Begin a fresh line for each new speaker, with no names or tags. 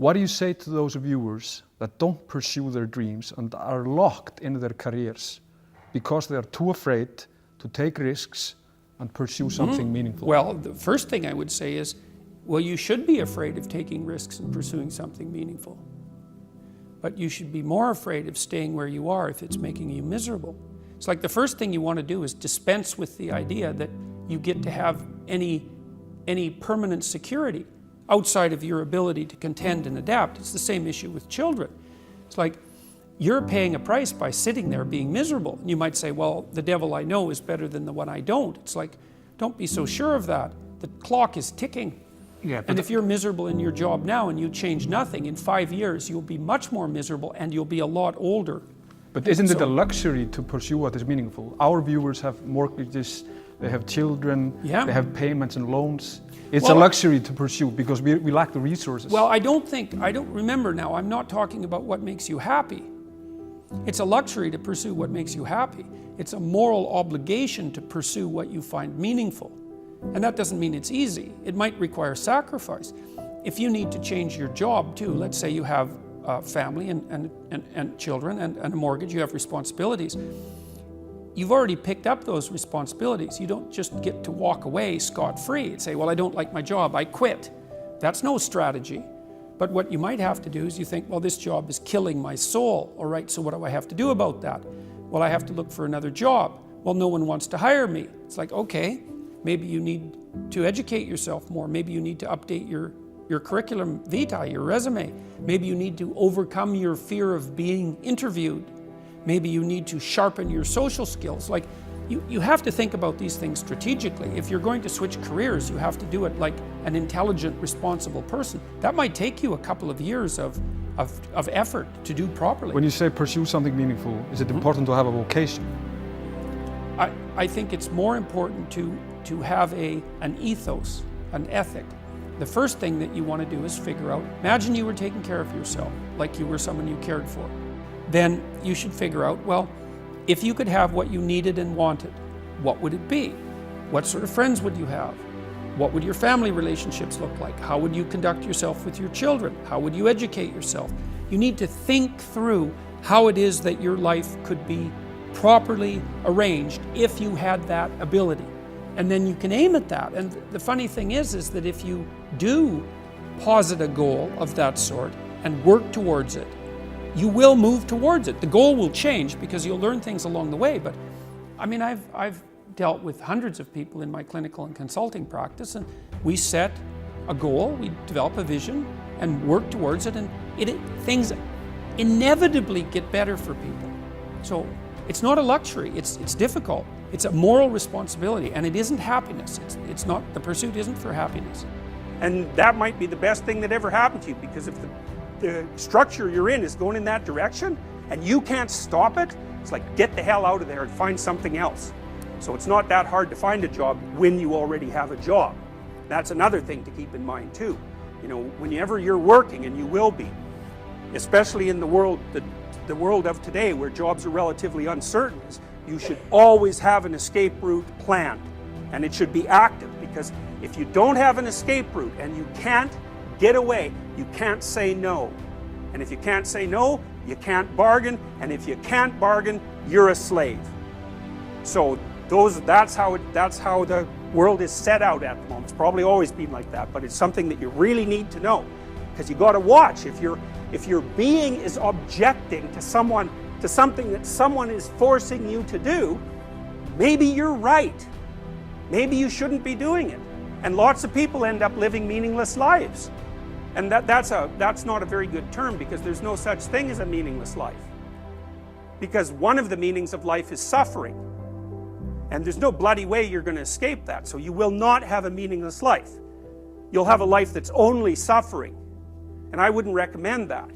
What do you say to those viewers that don't pursue their dreams and are locked in their careers because they are too afraid to take risks and pursue something meaningful?
Well, the first thing I would say is, well, you should be afraid of taking risks and pursuing something meaningful. But you should be more afraid of staying where you are if it's making you miserable. It's like the first thing you want to do is dispense with the idea that you get to have any permanent security outside of your ability to contend and adapt. It's the same issue with children. It's like you're paying a price by sitting there being miserable. And you might say, well, the devil I know is better than the one I don't. It's like, don't be so sure of that. The clock is ticking.
Yeah,
and if you're miserable in your job now and you change nothing, in 5 years you'll be much more miserable and you'll be a lot older.
But isn't it a luxury to pursue what is meaningful? Our viewers have mortgages, they have children, they have payments and loans. It's a luxury to pursue because we lack the resources.
Well, I don't remember now, I'm not talking about what makes you happy. It's a luxury to pursue what makes you happy. It's a moral obligation to pursue what you find meaningful. And that doesn't mean it's easy. It might require sacrifice. If you need to change your job too, let's say you have a family and children and a mortgage, you have responsibilities. You've already picked up those responsibilities. You don't just get to walk away scot-free and say, well, I don't like my job, I quit. That's no strategy. But what you might have to do is you think, well, this job is killing my soul. All right, so what do I have to do about that? Well, I have to look for another job. Well, no one wants to hire me. It's like, okay, maybe you need to educate yourself more. Maybe you need to update your curriculum vitae, your resume. Maybe you need to overcome your fear of being interviewed. Maybe you need to sharpen your social skills. Like, you have to think about these things strategically. If you're going to switch careers, you have to do it like an intelligent, responsible person. That might take you a couple of years of effort to do properly.
When you say pursue something meaningful, is it important to have a vocation?
I think it's more important to have an ethos, an ethic. The first thing that you want to do is figure out, imagine you were taking care of yourself, like you were someone you cared for. Then you should figure out, well, if you could have what you needed and wanted, what would it be? What sort of friends would you have? What would your family relationships look like? How would you conduct yourself with your children? How would you educate yourself? You need to think through how it is that your life could be properly arranged if you had that ability. And then you can aim at that. And the funny thing is that if you do posit a goal of that sort and work towards it, you will move towards it. The goal will change because you'll learn things along the way. But I mean, I've dealt with hundreds of people in my clinical and consulting practice, and we set a goal, we develop a vision and work towards it, and things inevitably get better for people. So it's not a luxury, it's difficult. It's a moral responsibility, and it isn't happiness. It's not, the pursuit isn't for happiness.
And that might be the best thing that ever happened to you, because if the structure you're in is going in that direction and you can't stop it, it's like, get the hell out of there and find something else. So it's not that hard to find a job when you already have a job. That's another thing to keep in mind too. You know, whenever you're working, and you will be, especially in the world of today where jobs are relatively uncertain, you should always have an escape route planned, and it should be active, because if you don't have an escape route and you can't get away, you can't say no. And if you can't say no, you can't bargain, and if you can't bargain, you're a slave. So that's how the world is set out at the moment. It's probably always been like that, but it's something that you really need to know, because you got to watch. If your being is objecting to something that someone is forcing you to do, maybe you're right. Maybe you shouldn't be doing it. And lots of people end up living meaningless lives. And that's not a very good term, because there's no such thing as a meaningless life. Because one of the meanings of life is suffering. And there's no bloody way you're going to escape that. So you will not have a meaningless life. You'll have a life that's only suffering. And I wouldn't recommend that.